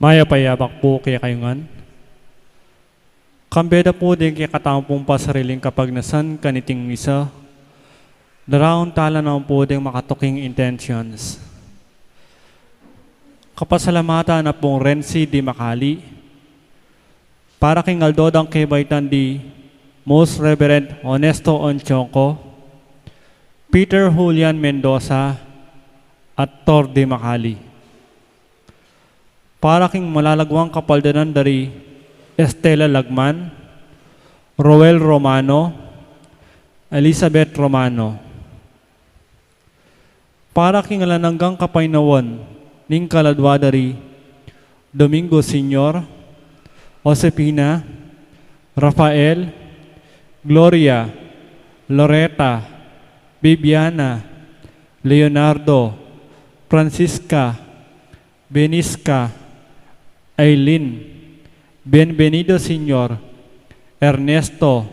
Maya payabak po kaya kayungan. Kambeda po din kaya katampong pasariling kapag nasan kaniting misa. Daraon tala naman po din makatuking intentions. Kapasalamatan na pong Renzi di Makali. Para king Aldodang Kebaitan di Most Reverend Honesto Onchonko, Peter Julian Mendoza, at Tor di Makali. Para king malalagwang kapaldanan dari Estela Lagman, Roel Romano, Elizabeth Romano. Para king alananggang kapainawan ning kaladwa dari Domingo Senior, Josepina, Rafael, Gloria, Loretta, Bibiana, Leonardo, Francisca, Benisca, Aileen, Bienvenido Senior, Ernesto,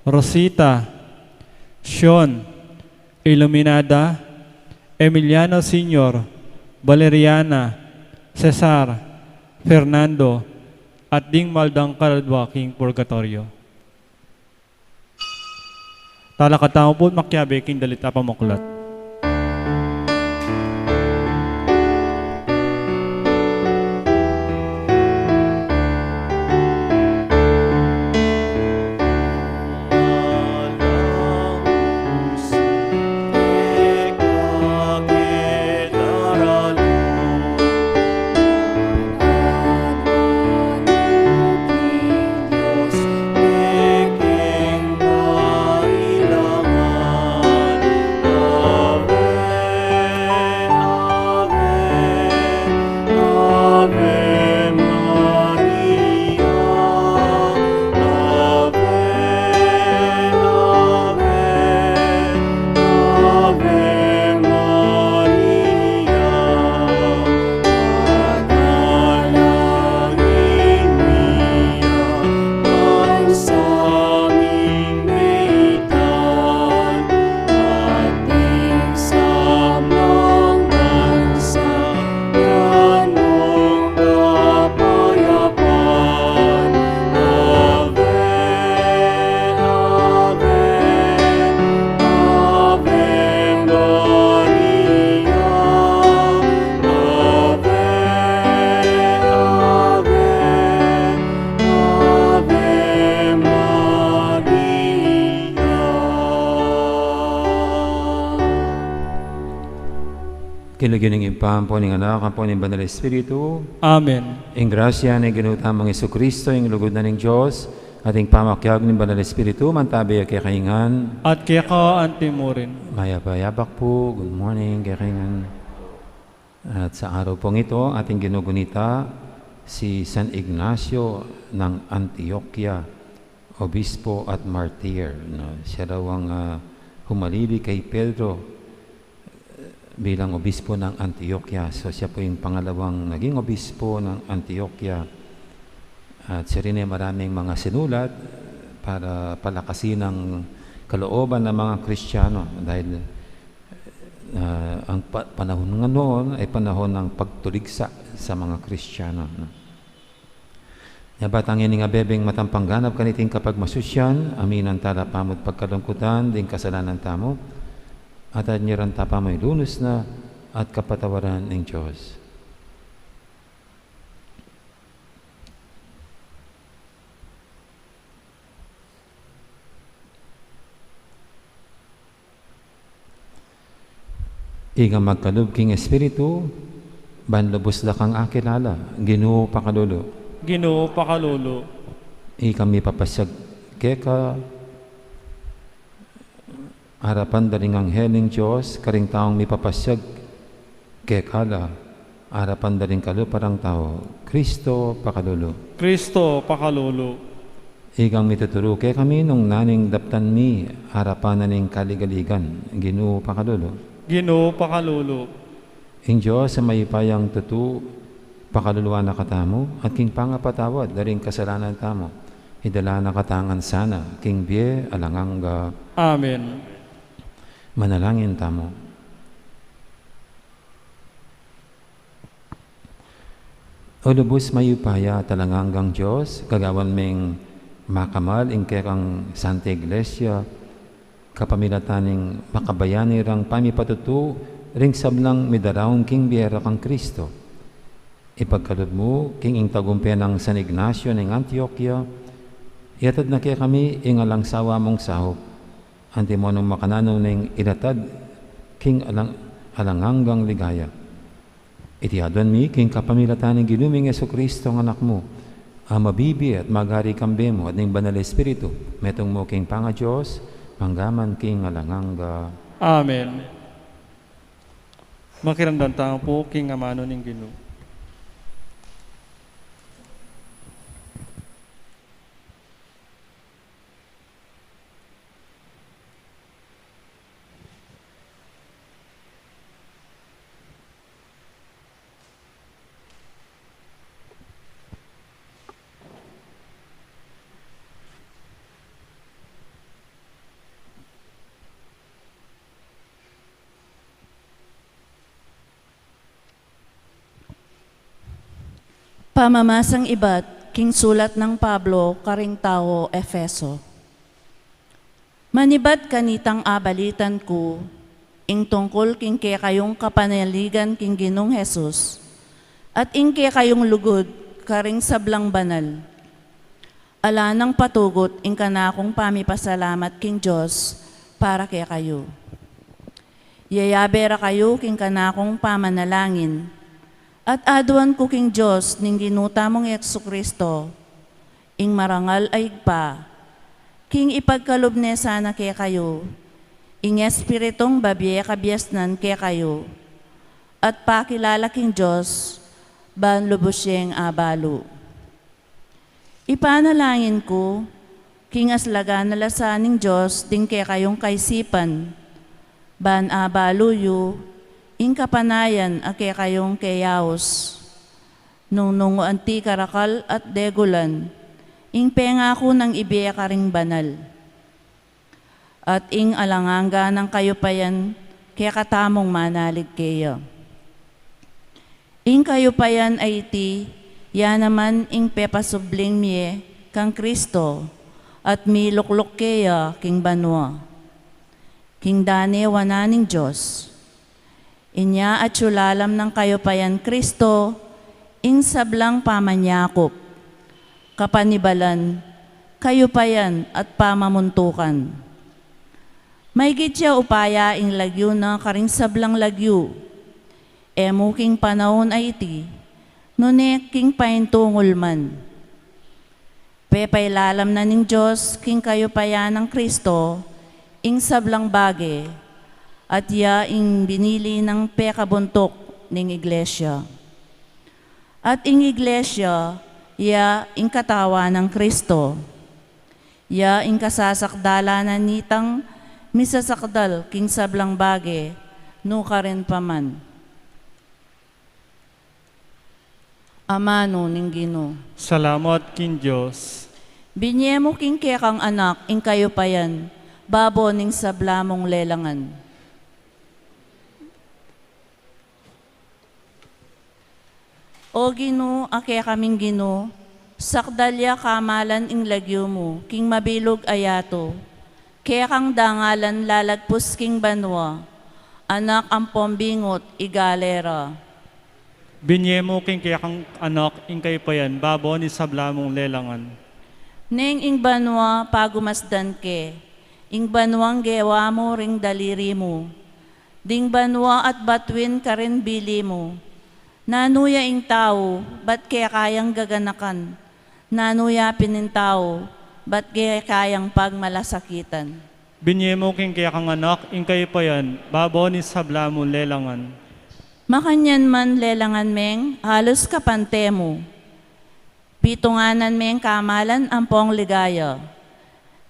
Rosita, Sean, Iluminada, Emiliano Senior, Valeriana, Cesar, Fernando, at ding maldang kaladwa king purgatorio. Talakatao po makyabe king dalita pamuklat. Kinugining impam po ng anak, ang po ng Banal Espiritu. Amen. Ing grasya ng ginutamang Jesucristo, ing lugod na ng Diyos, ating pamakyag ng Banal Espiritu, mantabi kay kaingan. At kaya ka antimurin. Mayabak po, good morning kay kaingan. At sa araw pong ito, ating ginugunita si San Ignacio ng Antioquia, obispo at martir. No? Siya daw ang humalili kay Pedro bilang obispo ng Antioquia. So siya po yung pangalawang naging obispo ng Antioquia. At siya rin ay maraming mga sinulat para palakasin ang kalooban ng mga Kristiyano. Dahil ang panahon nga noon ay panahon ng pagtuligsa sa mga Kristiyano. Yabatang yan nga bebeng matampangganap kaniting kapag masusyan, aminan tala pamot pagkalungkutan, ding kasalanan tamo, at adniran tapa may lunos na at kapatawaran ng Diyos. Iga magkalub king Espiritu, banlubos da kang akilala, Ginoo pakalulu. Ginoo pakalulu. Ika mi papasyag keka, harapan daring anghel ng Diyos, karing taong mipapasyag kekala, harapan daring kaluparang tao, Kristo pakalulu. Kristo pakalulu. Igang mituturo kay kami nung naning daptan mi, harapan na ning kaligaligan, Ginoo pakalulu. Ginoo pakalulu. Ing Diyos sa mayipayang tutu, pakaluluan na katamo, at king pangapatawad daring kasalanan tamo, hidala na katangan sana, king bie alanganga. Amen. Manalangin tamo. O O lubos mayupaya talanganggang Diyos, kagawan meng makamal ingke kang Santa Iglesia, kapamilataning makabayani rang pamipatutu, ring sablang midaraong king biyera kang Kristo. Ipagkalod mo, king ing tagumpian ng San Ignacio ng Antioquia, iatad na kaya kami ingalang sawa mong sahop, antimonong makanano ng ilatad, king alanganggang ligaya. Itiadwan mi, king kapamilatan ng ginuming Yesu Kristo ng anak mo, ang mabibi at magari kambe mo at ng banal Espiritu, metong mo king panga Diyos, manggaman king alangangga. Amen. Makiramdam tayo po, King Amano ng Ginoo. Pamamasang iba't king sulat ng Pablo karing tao Efeso. Manibat kanitang abalitan ko, ing tungkol king kaya kayong kapanaligan king Ginong Jesus, at ing kaya kayong lugod karing sablang banal. Ala nang patugot ing kanakong pamipasalamat king Diyos para kaya kayo. Yayabera kayo king kanakong pamanalangin, at aduan ko king Diyos ning ginuta mong Yesu Kristo, ing marangal ay pa, king ipagkalob ne sana kaya kayo, ing espiritong babiye kabiasnan kaya kayo, at pakilala king Diyos, ban lubusyeng abalo. Ipanalangin ko, king aslaga nalasaning Diyos, ding kaya kayong kaisipan, ban abalo yu, ing kapanayan ake kayong keyaos, nung anti karakal at degulan, ing pengako ng ibiya karing banal. At ing alanganga ng kayo payan, kaya katamong manalig kayo. Ing kayo payan ay iti, ya naman ing pepasubling miye kang Kristo, at miluklok kaya king banwa. King dane wananing Diyos. Inya at sulalam ng kayo payan Kristo, ing sablang pamanyakop, kapanibalan, kayo payan at pamamuntukan. May gitya upaya ing lagyo na karing sablang lagyo, muking panahon ay iti, nune king paintungol man. Pepailalam na ning Diyos, king kayo payan ng Kristo, ing sablang bage, at ya ing binili ng pekabuntok ning iglesia. At ing iglesia, ya ing katawa ng Kristo. Ya ing kasasakdalanan nitang misasakdal king sablang bage, no karen paman. Amano ning Ginoo. Salamat, King Diyos. Binyemo king kekang anak, ing kayo payan, babo ning sablamong lelangan. O Ginoo, ake kaming Ginoo, sakdalya kamalan ing lagyo mo, king mabilog ayato, kaya kang dangalan lalagpus king banwa, anak ang pombingot igalera. Binyemo king kaya kang anak, ing kayo pa yan, babo ni sablamong lelangan. Neng ing banwa pagumasdan ke, ing banwang gewa mo ring daliri mo, ding banwa at batwin ka rin bili mo. Nanuya ing tao, ba't kaya kayang gaganakan? Nanuya pinin tao, ba't kaya kayang pagmalasakitan? Binyemo king kaya kang anak, ing kayo pa yan, babo ni sablamong lelangan. Makanyan man lelangan meng, halos kapante mo. Pitunganan meng kamalan ang pong ligaya.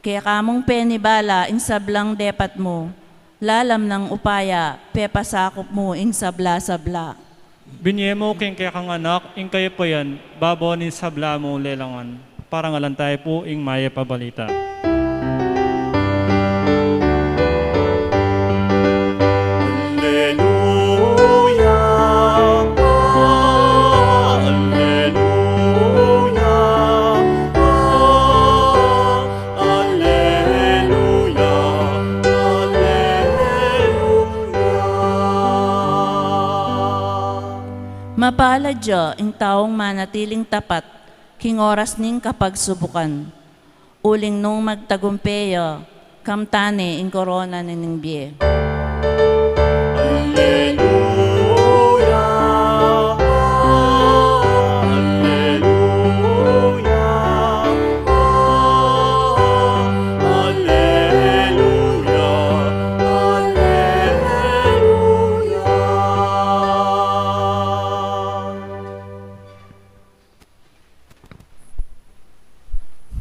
Kaya kamong penibala ing sablang depat mo, lalam ng upaya, pepasakop mo ing sabla-sabla. Binyemo king kaya kang anak, ing kayo pa yan, babo ni sablamong lelangan. Para nga lang tayo po ing maya pabalita. Alleluia, alleluia. Mapalad siya ang taong manatiling tapat, king oras ning kapagsubukan. Uling nung magtagumpeyo, kamtane in korona nining biye.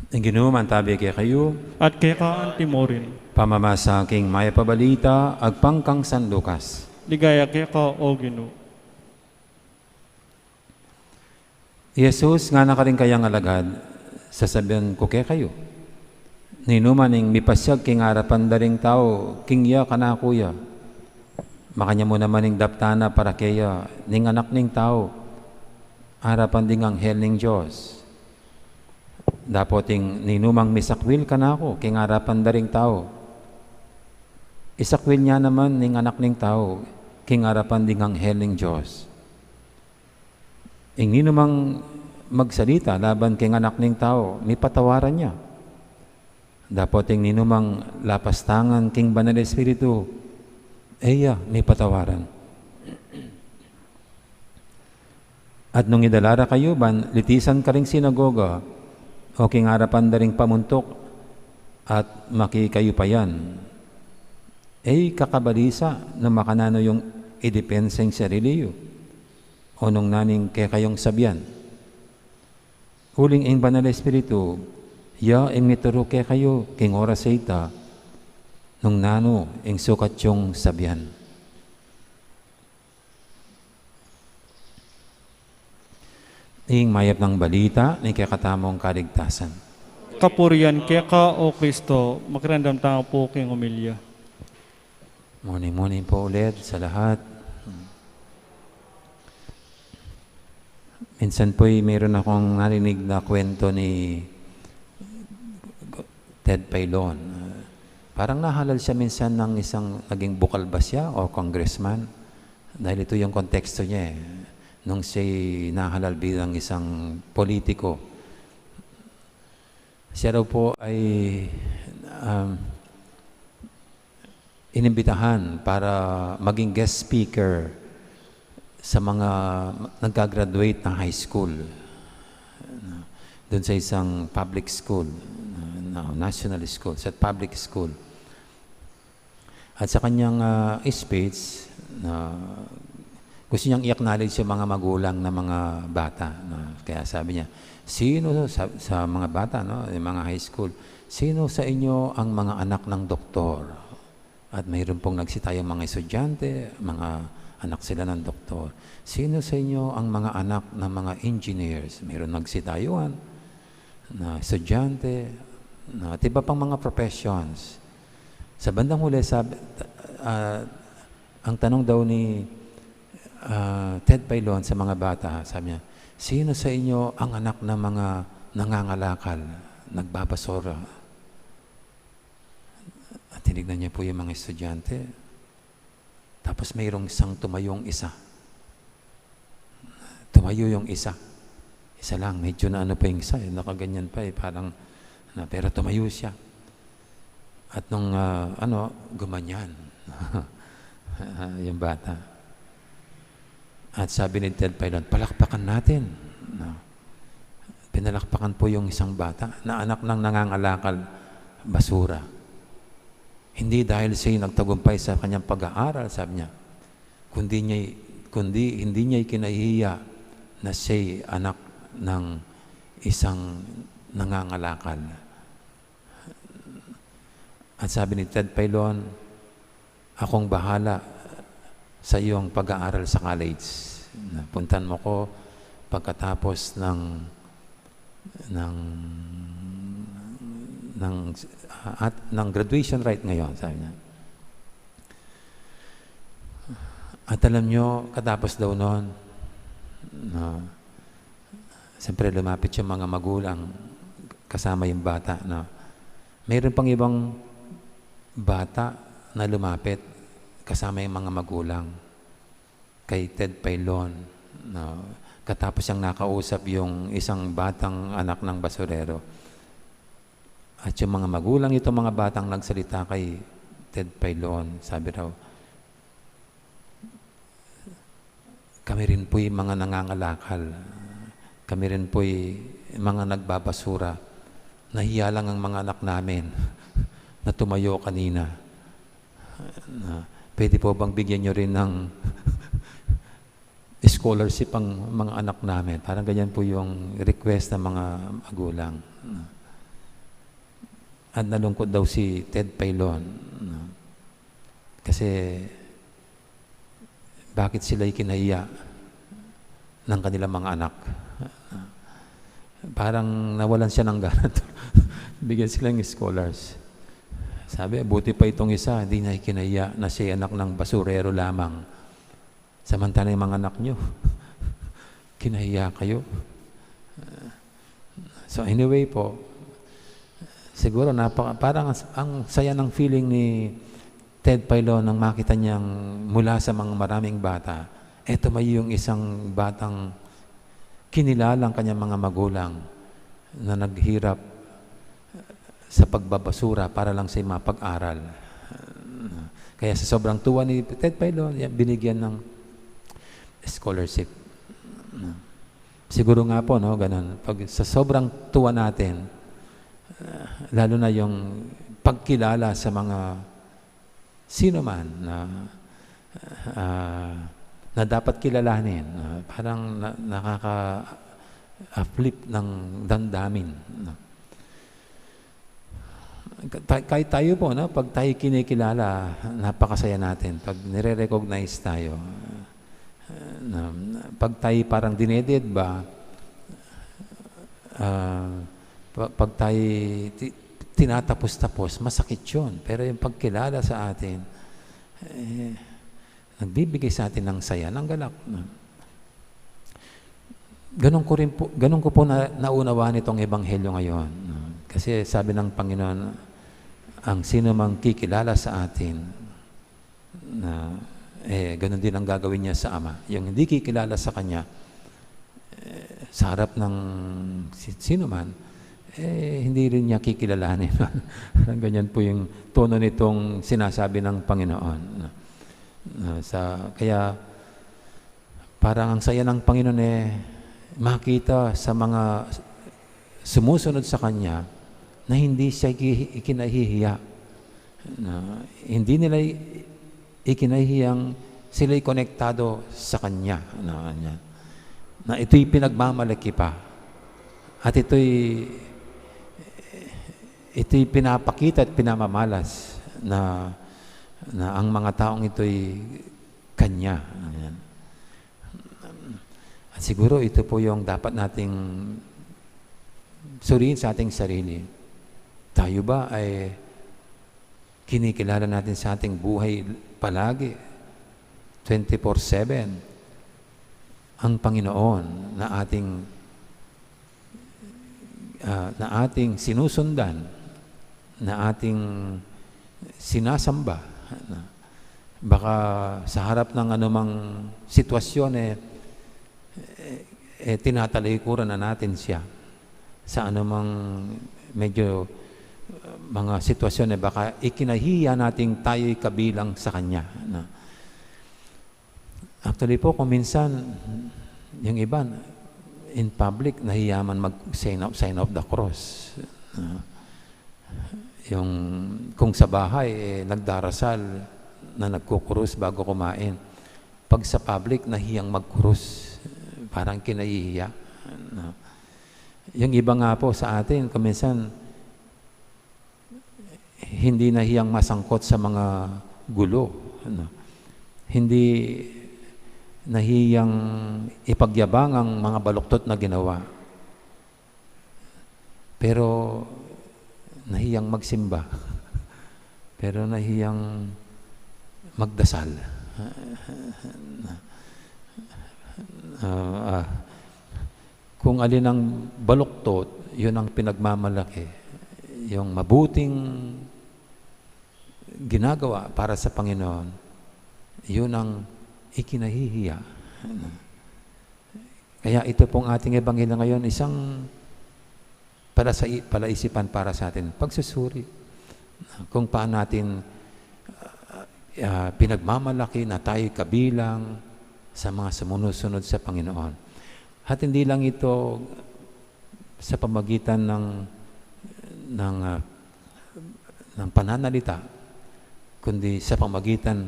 Ang Ginoo mantabi kay kayo, At kay kaan timorin. pamamasa king maya pabalita, agpangkang San Lucas. Ligaya kay ka o Ginoo. Jesus nga na ka rin kayang alagad, sasabihan ko kay kayo. Ninuman ing mipasyag king harapan daring tao, king ya kana kuya. Makanya mo naman ing daptana para kaya, ning anak ning tao, harapan ding anghel ning Diyos. Dapoting ninumang misakwil ka na ako, king harapan daring tao. Isakwil niya naman ning anak ning tao, king harapan ding anghel ning Diyos. Ing ninumang magsalita laban king anak ning tao, may patawaran niya. Dapoting ninumang lapastangan king banal na espiritu, eya, may patawaran. At nung idalara kayo, ban, litisan ka ring sinagoga, o king harapan daring pamuntok at makikayo pa yan, kakabalisa na makanano yung idepenseng sarili yo o nung naning kaya kayong sabyan. Huling ing banal na espiritu, ya ing mituro kaya kayo king oras sa ita nung nano ing sukat yung sabyan. Ing mayap ng balita ni kakatamong kaligtasan. Kapurian kay ka o Kristo, makirandam tao po king umilya. Morning po ulit sa lahat. Minsan po'y mayroon akong narinig na kwento ni Ted Pailon. Parang nahalal siya minsan ng isang naging bukal ba siya o congressman. Dahil ito yung konteksto niya eh. Nung siya'y nahalal bilang isang politiko. Siya raw po ay inimbitahan para maging guest speaker sa mga nagka-graduate na high school. Doon sa isang public school, national school, sa public school. At sa kanyang speech, gusto niyang i-acknowledge yung mga magulang na mga bata. Kaya sabi niya, sino sa mga bata, yung mga high school, sino sa inyo ang mga anak ng doktor? At mayroon pong nagsitayong mga estudyante, mga anak sila ng doktor. Sino sa inyo ang mga anak ng mga engineers? Mayroon nagsitayuan na estudyante, na iba pang mga professions. Sa bandang huli, ang tanong daw ni Ted Pailon sa mga bata, sabi niya, sino sa inyo ang anak ng mga nangangalakal, nagbabasura? At tinignan niya po yung mga estudyante. Tapos mayroong isang tumayong isa. Tumayo yung isa. Isa lang, medyo na ano pa yung isa, nakaganyan pa parang, pero tumayo siya. At nung, gumanyan. Yung bata. At sabi ni Ted Pailon, palakpakan natin. Pinalakpakan po yung isang bata na anak ng nangangalakal, basura. Hindi dahil siya'y nagtagumpay sa kanyang pag-aaral, sabi niya, kundi hindi niya kinahihiya na siya'y anak ng isang nangangalakal. At sabi ni Ted Pailon, akong bahala sa iyong pag-aaral sa college. Puntan mo ko pagkatapos ng graduation right ngayon, sabi niya. At alam nyo, katapos daw noon, siyempre lumapit yung mga magulang kasama yung bata. Mayroon pang ibang bata na lumapit kasama yung mga magulang kay Ted Pailon na katapos siyang nakausap yung isang batang anak ng basurero. At yung mga magulang ito, mga batang nagsalita kay Ted Pailon, sabi raw, kami rin po'y mga nangangalakal. Kami rin po'y mga nagbabasura. Nahiya lang ang mga anak namin na tumayo kanina. Pwede po bang bigyan nyo rin ng scholarship ang mga anak namin? Parang ganyan po yung request ng mga magulang. At nalungkot daw si Ted Pailon. Kasi bakit sila'y kinahiya ng kanilang mga anak? Parang nawalan siya ng gana. Bigyan silang scholars. Sabi, buti pa itong isa, hindi niya kinahiya na siya anak ng basurero lamang. Samantala yung mga anak nyo, kinahiya kayo. So anyway po, siguro parang ang saya ng feeling ni Ted Pailon nang makita niyang mula sa mga maraming bata, eto may yung isang batang kinilalang kanyang mga magulang na naghirap sa pagbabasura para lang sa mapag-aral. Kaya sa sobrang tuwa ni Ted Pailon, binigyan ng scholarship. Siguro nga po, no, ganun. Pag sa sobrang tuwa natin, lalo na yung pagkilala sa mga sino man na dapat kilalanin, parang nakaka-flip ng damdamin. Kahit tayo po, no, pag tayo kinikilala, napakasaya natin. Pag nire-recognize tayo, pag tayo parang dineded ba, pag tayo tinatapos-tapos, masakit yun. Pero yung pagkilala sa atin, nagbibigay sa atin ng saya, ng galak. Ganun ko po naunawaan itong ebanghelyo ngayon. Kasi sabi ng Panginoon, ang sino mang kikilala sa atin, ganun din ang gagawin niya sa Ama. Yung hindi kikilala sa Kanya, sa harap ng sino man, hindi rin niya kikilalanin. Ganyan po yung tono nitong sinasabi ng Panginoon. Kaya parang ang saya ng Panginoon makita sa mga sumusunod sa Kanya na hindi siya ikinahihiya. Hindi nila ikinahihiyang sila'y konektado sa Kanya. Na ito'y pinagmamalaki pa. At ito'y pinapakita at pinamamalas na ang mga taong ito'y Kanya. At siguro ito po yung dapat nating suriin sa ating sarili. Tayo ba ay kinikilala natin sa ating buhay palagi, 24/7, ang Panginoon na ating sinusundan, na ating sinasamba. Baka sa harap ng anumang sitwasyon tinatalikuran na natin siya. Sa anumang medyo mga sitwasyon baka ikinahiya nating tayo'y kabilang sa Kanya. Actually po, kung minsan yung iba in public nahiyaman mag-sign of the cross. Yung kung sa bahay nagdarasal na nagkukurus bago kumain, pag sa public nahiyang magkurus, parang kinahihiya. Yung iba nga po sa atin, kung minsan hindi nahiyang masangkot sa mga gulo, hindi nahiyang ipagyabang ang mga baluktot na ginawa, pero nahiyang magsimba, pero nahiyang magdasal. Kung alin ang baluktot, yun ang pinagmamalaki. Yung mabuting ginagawa para sa Panginoon, yun ang ikinahihiya. Kaya ito pong ating ebanghelyo ngayon, isang palaisipan para sa atin, pagsusuri kung paano natin pinagmamalaki na tayo kabilang sa mga sumusunod sa Panginoon. At hindi lang ito sa pamagitan ng pananalita, kundi sa pamagitan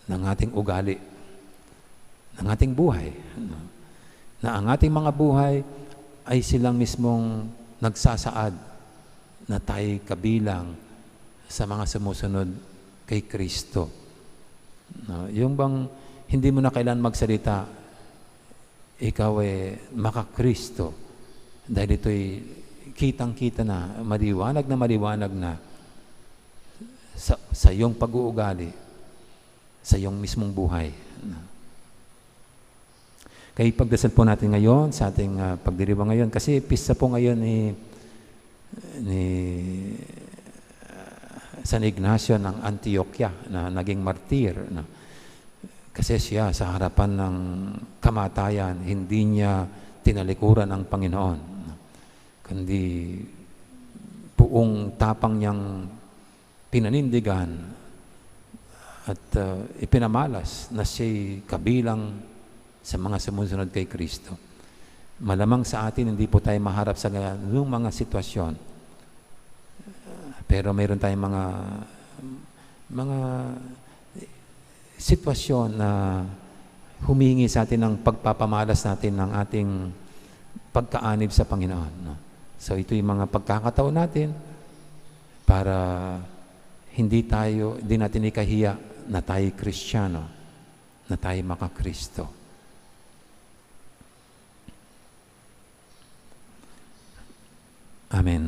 ng ating ugali, ng ating buhay. Na ang ating mga buhay ay silang mismong nagsasaad na tayo kabilang sa mga sumusunod kay Kristo. Yung bang hindi mo na kailan magsalita, ikaw ay makakristo. Dahil ito'y kitang-kita na, maliwanag na sa iyong pag-uugali, sa iyong mismong buhay. Kaya ipagdasal po natin ngayon sa ating pagdiriwang ngayon, kasi pista po ngayon ni San Ignacio ng Antioquia na naging martir. Kasi siya sa harapan ng kamatayan, hindi niya tinalikuran ang Panginoon, kundi buong tapang niyang pinanindigan at ipinamalas na siya'y kabilang sa mga sumusunod kay Kristo. Malamang sa atin, hindi po tayo maharap sa ganung mga sitwasyon. Pero mayroon tayong mga sitwasyon na humingi sa atin ng pagpapamalas natin ng ating pagkaanib sa Panginoon. So ito yung mga pagkakataon natin para hindi natin ikahiya na tayo Kristiyano, na tayo makakristo. Amen.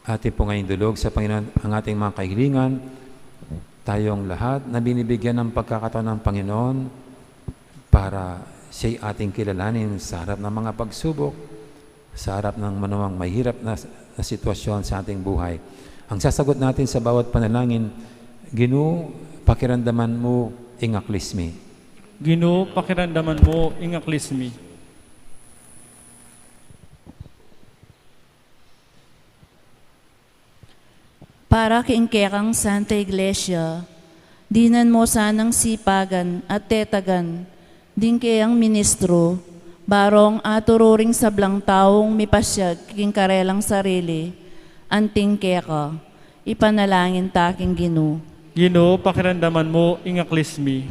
Atin po ngayon dulog sa Panginoon ang ating mga kahilingan, tayong lahat na binibigyan ng pagkakataon ng Panginoon para siya'y ating kilalanin sa harap ng mga pagsubok, sa harap ng manuwang mahirap na sitwasyon sa ating buhay. Ang sasagot natin sa bawat panalangin, Ginoo, pakiramdaman mo, ingaklismi. Ginoo, pakiramdaman mo, ingaklismi. Para kiingkekang Santa Iglesia, dinan mo sanang sipagan at tetagan, din kayang ministro, barong atururing sablang taong mipasyag king karelang sarili, anting keka, ipanalangin taking Ginoo. Ginoo, pakiramdaman mo, ingaklismi.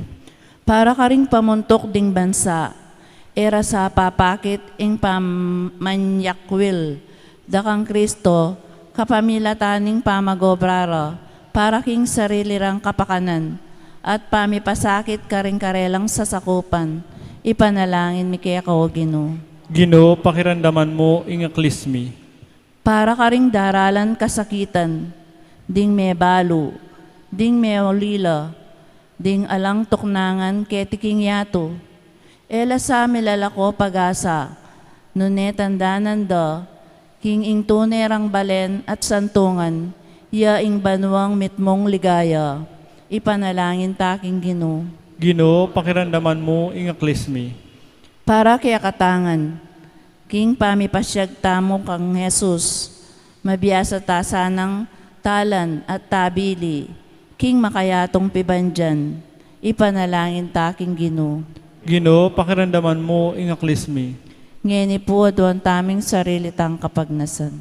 Para ka ring pamuntok ding bansa, era sa papakit ing pamanyakwil, dakang Kristo, kapamilataning pamagobrara, para king sarili rang kapakanan, at pamipasakit ka ring karelang sasakupan, ipanalangin mi kaya ka o Ginoo. Ginoo, pakiramdaman mo, ingaklismi. Para ka ring daralan kasakitan, ding may balo, ding may ulila, ding alang tuknangan ketiking yato, ela sa milalako pag-asa, nunetandanan da, king ing tunerang balen at santungan, ya ing banwang mitmong ligaya, ipanalangin taking Ginoo. Ginoo, pakiramdaman mo, ingaklismi. Para kaya katangan, king pamipasyag tamo kang Jesus, mabiyasa ta sanang talan at tabili, king makayatong pibandyan, ipanalangin taking Ginoo. Ginoo, pakiramdaman mo, ingaklismi. Ngeni po doon taming sarili tang kapagnasan.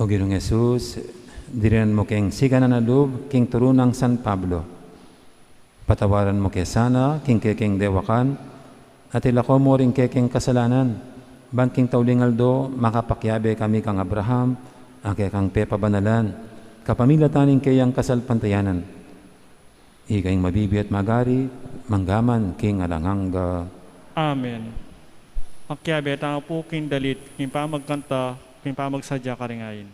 O Ginoong Jesus, dirian mo king siga na nalub, king turunang San Pablo. Patawaran mo kay sana, king keking dewakan, at ilako mo rin keking kasalanan. Banking taulingal do, makapakyabe kami kang Abraham, ang kekang pepabanalan, kapamilya taning kayang kasalpantayanan. Ikaing mabibi at magari, manggaman king alanganga. Amen. Akyabe, tanga po king dalit, king pamagkanta, king pamagsadya karingayin.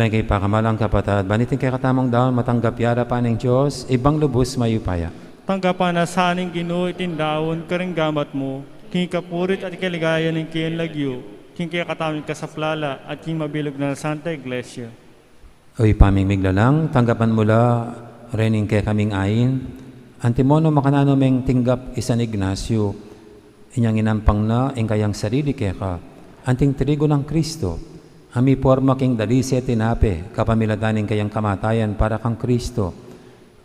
Karay kay pakamalang kapatad, banitin kay katamang daon matanggap yara pa ng Diyos, ibang lubos mayupaya. Tanggapan na sa aning Ginoo itindaon karing gamat mo, king kapurit at kaligaya ng kiyan lagyo, king kaya katamang kasaplala at king mabilog na Santa Iglesia. Oy pamimiglalang, tanggapan mula rening kay kaming ayin, antimono makanano meng tinggap San Ignacio, inyang inampang na ing kayang sarili kay ka, anting trigo ng Kristo, ami porma king dalise tinape, kapamiladaning kayang kamatayan para kang Kristo,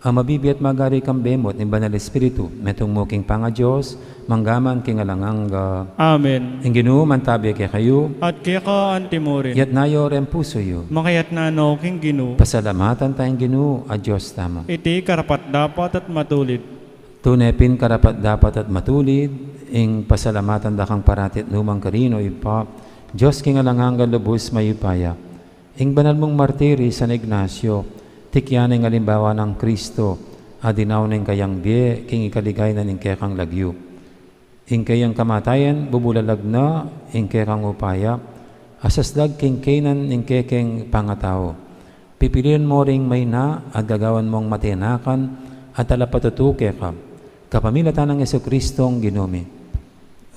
ang mabibiat magari kang bemot ni Banal Espiritu, metong mo king panga Diyos, manggaman king alanganga. Amen. Ang Ginoo mantabi kay kayo, At kaya ka antimorin, yat nayo ren puso yo. makayat na no king Ginoo, Pasalamatan tayong Ginoo, a Diyos tamo. iti karapat dapat at matulid. Tunepin karapat dapat at matulid, ing pasalamatan da kang paratit numang karino ipa, Diyos king alanganga lubos mayupaya. Ing banal mong martiri San Ignacio, tikyan ng alimbawa ng Kristo, adinaw ng kayang biye, king ikaligay na ng kekang lagyo. Ing kayang kamatayan, bubulalag na, ing kekang upaya, asasdag king kenan ng kekeng pangatao. Pipiliin mo ring may na, at gagawan mong matinakan, at alapatutuke ka, kapamilatan ng Yesu Kristong ginumi.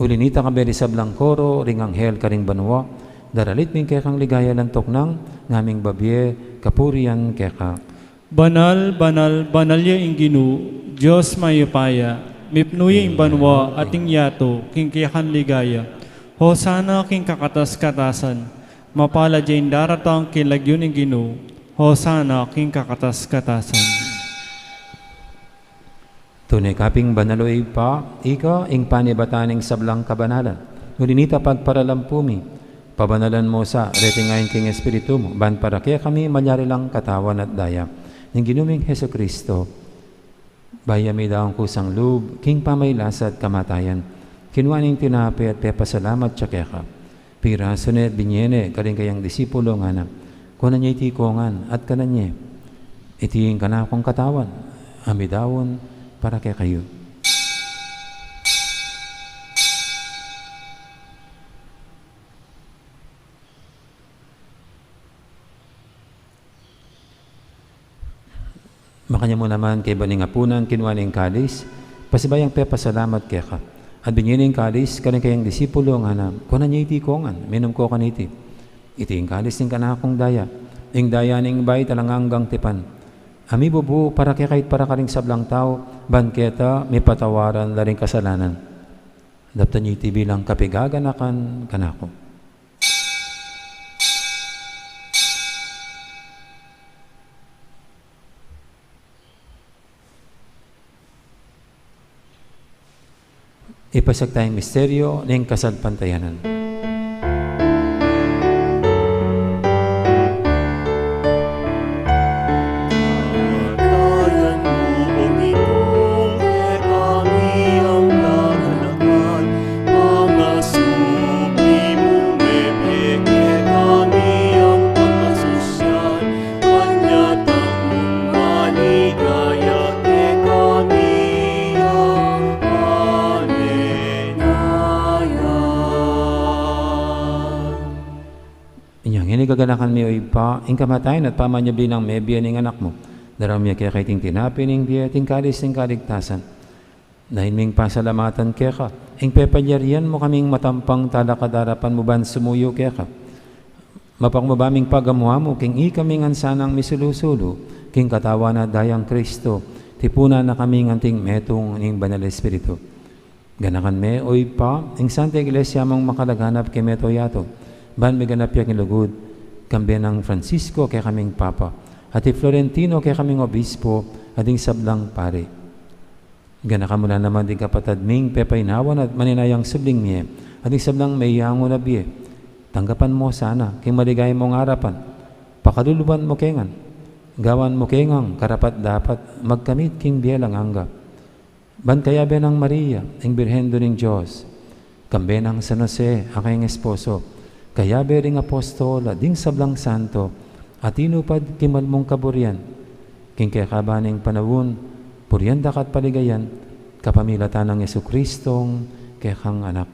Ulinita ka beri sa blangkoro, ring anghel ka ring banwa, daralit ming kekang ligaya lantok ng ngaming babye, kapurian keka. Banal, banal, banalya ing Ginoo, Diyos mayupaya, mipnuya ing banwa ating yato, king kiyakan ligaya. Hosana king kakatas-katasan, mapala dyan daratang kilagyon ing Ginoo, Hosana king kakatas-katasan. Tunay kaping banaloy pa, ika ing panibataning sablang kabanalan. Ngulinita pagparalampumi, pabanalan mo sa retingayin king Espiritu mo, ban para kaya kami malyari lang katawan at daya. Ng ginuming Heso Kristo, bayami daong kusang loob, king pamaylasad kamatayan, kinuaning tinapi at pepasalamat siya kaya ka. Piraso net binyene, karing kayang disipulo nga na, kunan niya itikongan at kanan niya, itingin ka na akong katawan, amidawon para kaya kayo. Makanya mo naman kay baning apunan, kinuaning kalis, pasibayang pepasalamat kaya ka. At binyining kalis, karing kayang disipulo nga na, kunan niya itikongan, minum ko kaniti. Iting kalis ning kanakong daya, ing daya ning bay talanganggang tipan. Ami bubu para kaya kahit para karing sablang tao, banketa, may patawaran laring kasalanan. Daptan niya iti bilang kapigaganakan kanako. Ipasag tayong misteryo ng kasalpantayanan. Gaganakan mi o ipa, ing kamatayan at pamanyabli ng mebiya ng anak mo. Daraw miya kaya kay ting tinapi ng biya, ting kalis ng kaligtasan. Dahil ming pasalamatan kaya ka, ing pepalyarian mo kaming matampang talakadarapan mo ban sumuyo kaya ka. Mapakmabaming pagamuha mo, king ikaming ansanang misulusulo, king katawa na dayang Kristo, tipuna na kaming anting metong ing Banal Espiritu. Ganakan me o ipa, ing Santa Iglesia mong makalaghanap kay meto yato, ban may ganap yak ilugod, kambi ng Francisco kay kaming Papa, at Florentino kay kaming Obispo, at ing sablang pare. Ganaka mula naman di kapatad ming pepaynawan at maninayang subling miye, at ing sablang mayang mo na biye. Tanggapan mo sana, kay maligay mong harapan, pakaluluban mo kengan, gawan mo kengang karapat dapat magkamit king biye lang angga. Ban kaya be ng Maria, ing Birhen do ng Diyos, kambi ng San Jose, aking esposo, kaya bering apostol, ding sablang santo, at inupad kimal mong kaburian, king kaya kabaning panawon, purian dakat paligayan, kapamilatan ng Yesu Kristong kaya kang anak.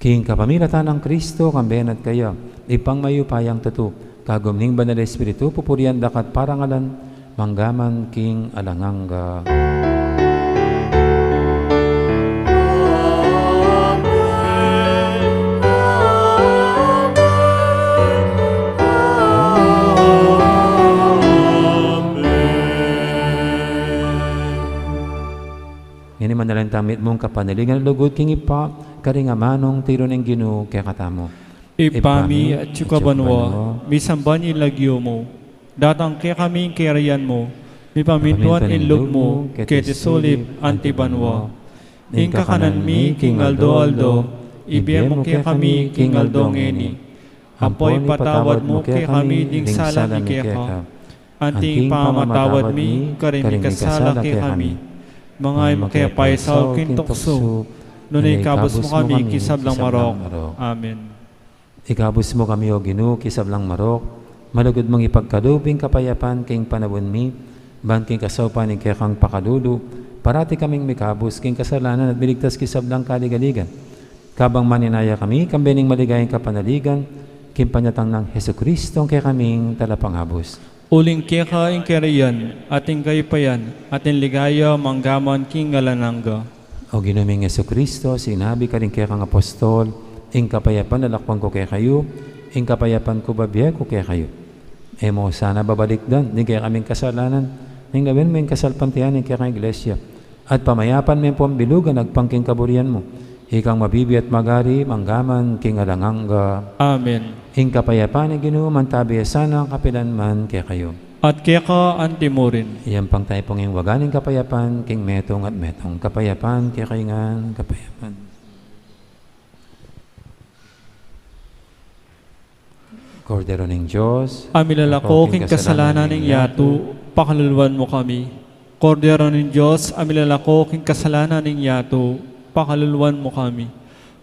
King kapamilatan ng Kristo, kambenat kaya, ipang mayupayang tatu, kagumning banal Espiritu, pupurian dakat parangalan, manggaman king alanganga. Ini manalang tamit mong kapanalingan lugod king ipa, karingamanong tiro ng Ginoo kaya katamo. Ipami at Chukabanwa, misamban ilagyo mo, datang kaya kami kerayan mo, mipamintuan inlog mo, kaya tisulip antibanwa. Ingka kanan mi, King Aldo, ibiyem mo kaya kami, King Aldo ngeni. Apoy patawad mo kaya kami, ding sala ni kaya ka. Anting pamatawad mi, karing kasala kaya kami. Mga kaya paisaw kintokso, nunay kabos mo kami, kisablang marok. Amen. Ikabos mo kami o Ginoo, kisablang marok, malugod mong ipagkalubing kapayapan king panawon mi, ban king kasawapan ni kaya kang pakalulo, parati kaming mikabos king kasalanan at biligtas kisablang kaligaligan. Kabang maninaya kami, kambening maligayang kapanaligan, king panyatang ng Heso Kristo kaya kaming talapangabos. Uling kaya ka ingkerayan, ating kaypayan, ating ligaya, manggaman king galananga. O ginuming Yesu Kristo, sinabi ka rin kaya kang apostol, ing kapayapan lalakpan ko kaya kayo, ing kapayapan ko babiya ko kaya kayo. Emo sana babalik dan, di kaya kaming kasalanan, ning gawin mo yung kasalpantihan ng kaya kang iglesia. At pamayapan mo yung pambilugan, nagpangking kaburian mo. Ikang mabibi at magari, manggaman, king alanganga. Amen. Ing kapayapan ni Ginoo, mantabi sana ang kapilan man kaya kayo. At kaya ka antimurin. Iyan pang tayo pong yung waganing kapayapan, king metong at metong. Kapayapan, kaya kayo nga, kapayapan. Kordero ng Diyos, Amilalako king kasalanan ng yato, pakaluluwan mo kami. Kordero ng Diyos, amilalako king kasalanan ng yato, pakaluluwan mo kami.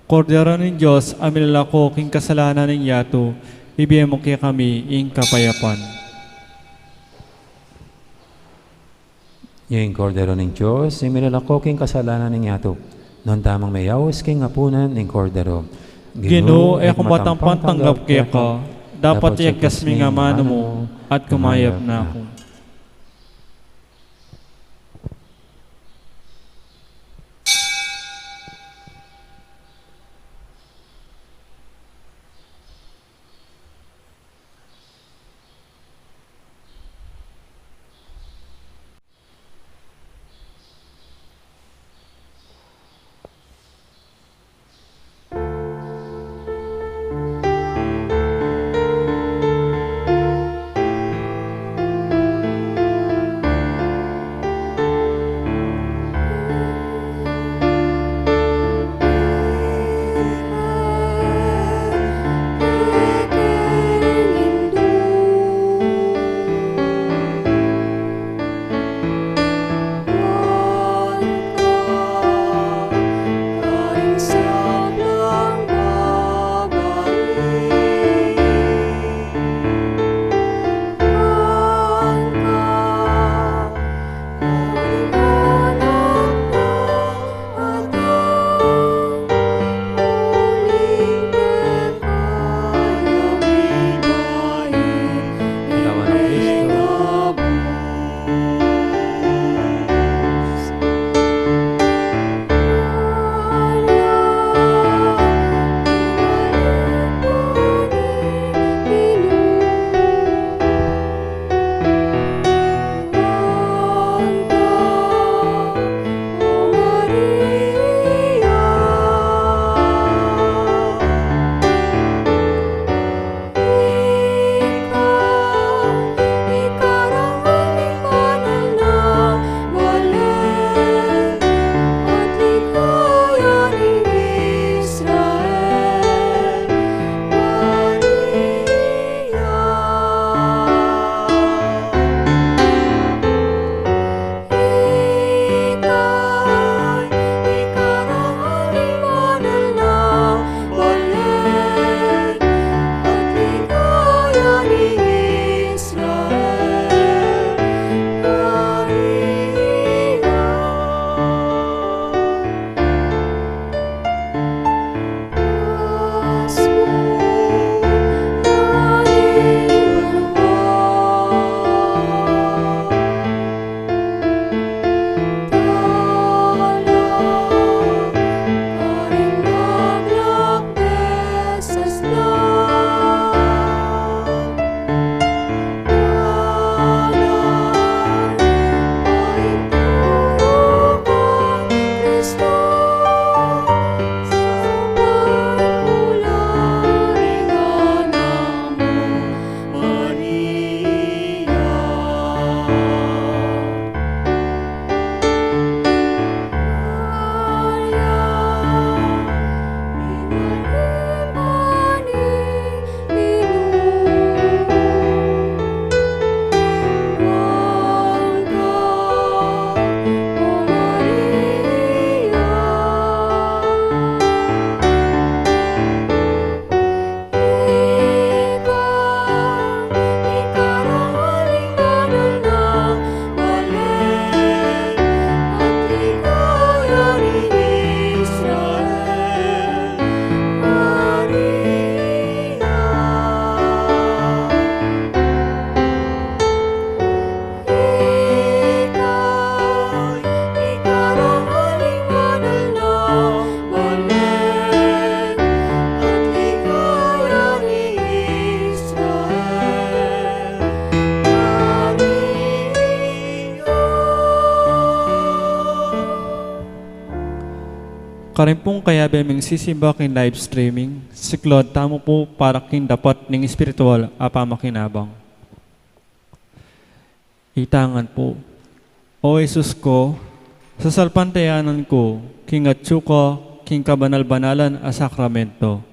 Kordero ng Diyos, amilalako king kasalanan ng yato, ibigay mo kaya kami ing kapayapan. yung kordero ng Diyos, imilalako king kasalanan ng yato, noon tamang mayawas king hapunan ng kordero. Ginoo, e kumatampang tanggap kaya ka, dapat iagkas mi nga mano mo, at kumayap na ako. Karimpong kaya bemeng sisimba kin live streaming, si Claude tamo po para kin dapat ning espiritual apa makinabang. Itangan po, O Jesus ko, sa salpantayanan ko, king atsuka, king kabanal-banalan a sakramento.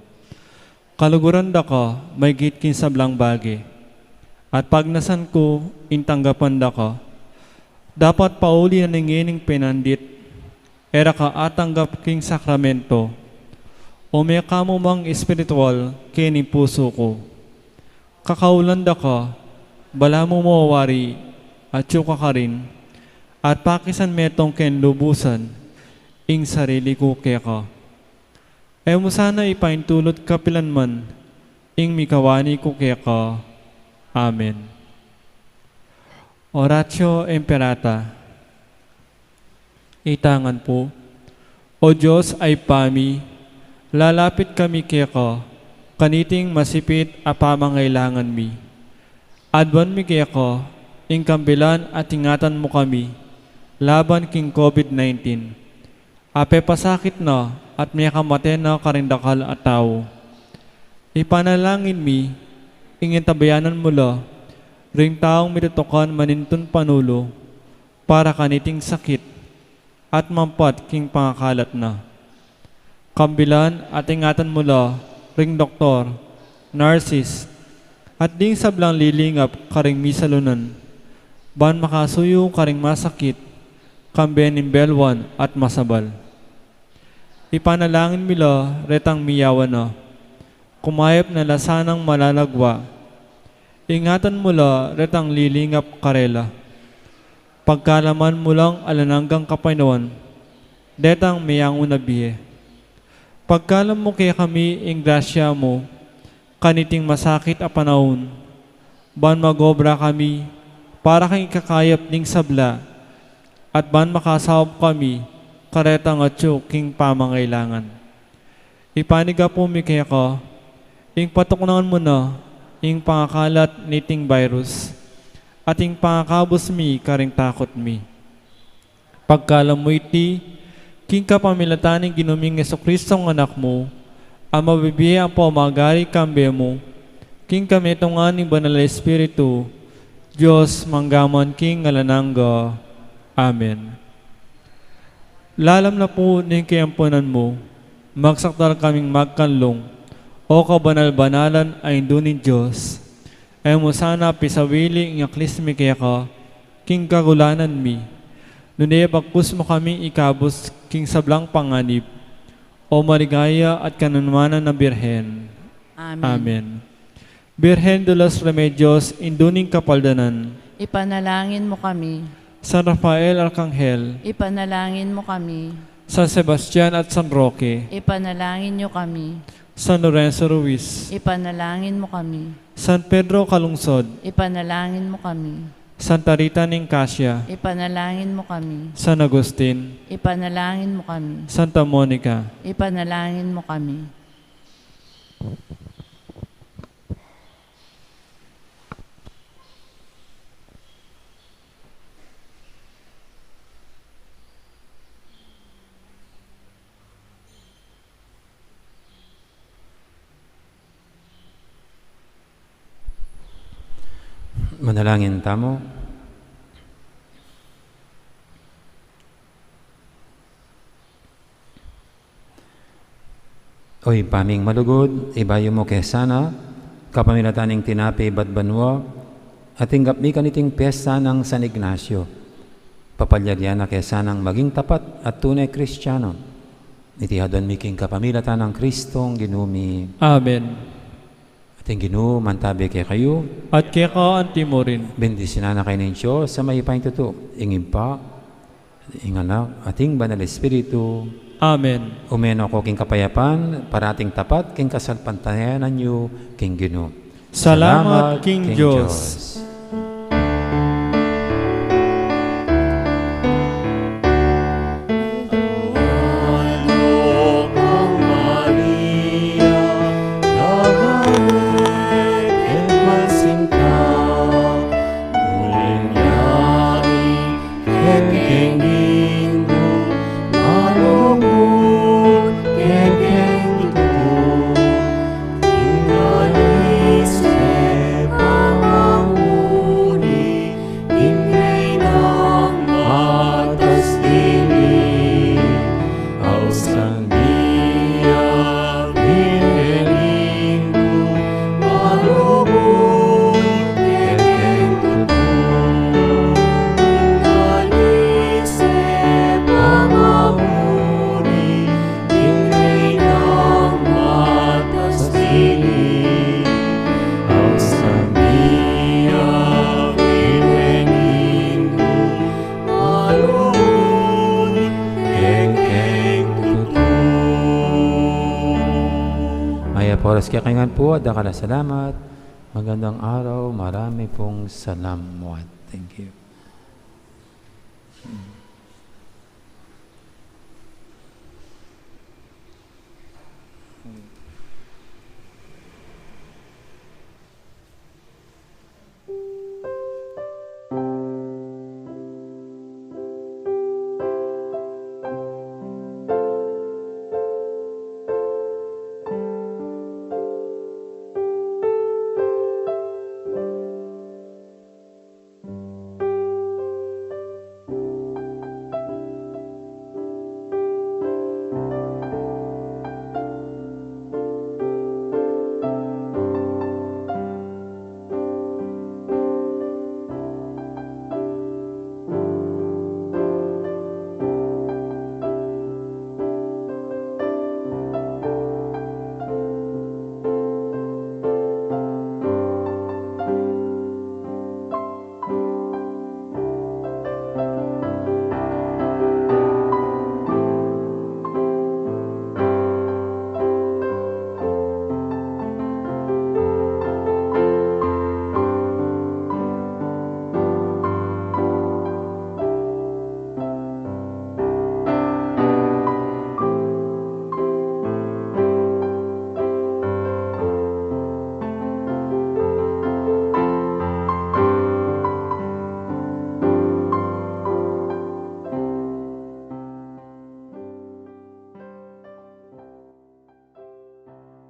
Kaluguran da ka, may gitkin sablang bagi. At pag nasan ko, intanggapan da ka, dapat pauli na ningining pinandit, era ka atanggap king sakramento, o may kamo mang espiritual kini puso ko. Kakaulanda ka, bala mo mawari, at yuka ka rin, at pakisan metong ken lubusan, ing sarili ko kaya ka. E mo sana ipaintulot kapilanman, ing mikawani ko kaya ka. Amen. Oratio Imperata. Itangan po, O Diyos ay pami, lalapit kami kaya ka, kaniting masipit a pamangailangan mi. Adwan mi kaya ka, ing kambilan at ingatan mo kami, laban king COVID-19. Ape pasakit na at may kamate na karindakal at tao. Ipanalangin mi, ingin tabayanan mula, ring taong mitutukan manintun panulo, para kaniting sakit, at mampat king pangakalat na. Kambilan at ingatan mula, ring doktor, nurses, at ding sablang lilingap karing misalunan, ban makasuyo karing masakit, kambenin belwan at masabal. Ipanalangin mila retang miyawan na, kumayap na lasanang malalagwa, ingatan mula retang lilingap karela. Pagkalaman mo lang alananggang kapainuan, detang mayang unabiye. Pagkalam mo kaya kami ing grasya mo, kaniting masakit a panahon, ban magobra kami, para kang ikakayap ning sabla, at ban makasawab kami, karetang atyo king pamangailangan. Ipaniga po mi kaya ka, ing patuknaon mo na, ing pangakalat niting virus, ating pangakabos mi karing takot mi. Pagkalam mo iti, king kapamilataning ginuming Jesucristong anak mo, ang mabibiya ang pamagari kambe mo, king kametongan ni Banal Espiritu, Diyos manggaman king ngalanangga. Amen. Lalam na po ning kayampunan mo, magsakdal kaming magkanlong, o kabanal-banalan ay indunin Diyos, ay mo sana pisawili ng aklismi kaya ka, king kagulanan mi. Nunay pagpus mo kami ikabos king sablang panganib, o maligaya at kanunmanan na Birhen. Amen. Amen. Birhen de los Remedios, induning kapaldanan. Ipanalangin mo kami. San Rafael Arcangel, Ipanalangin mo kami. San Sebastian at San Roque, Ipanalangin nyo kami. San Lorenzo Ruiz, Ipanalangin mo kami. San Pedro Calungsod, Ipanalangin mo kami. Santa Rita Nicasio, Ipanalangin mo kami. San Agustin, Ipanalangin mo kami. Santa Monica. Ipanalangin mo kami. Manalangin tamo. Oy, paming malugod, ibayo mo kay sana, kapamilataning tinapi batbanwa, at tinggapmi kaniting piyesta ng San Ignacio. Papalyagyan na kay sanang maging tapat at tunay Kristiyano. Itihadon miking kapamilatan ng Kristong ginumi. Amen. Ating ginu, mantabi kay kayo. At kaya ka antimorin. Bendisina na kayo ninyo sa may ipaing tuto. Ingin pa, inganak, ating banal Espiritu. Amen. Umeno ko king kapayapan, parating tapat, king kasalpantayanan nyo, king ginu. Salamat, King Diyos. Diyos, kakingan po, dakala salamat. Magandang araw, marami pong salamat. Thank you.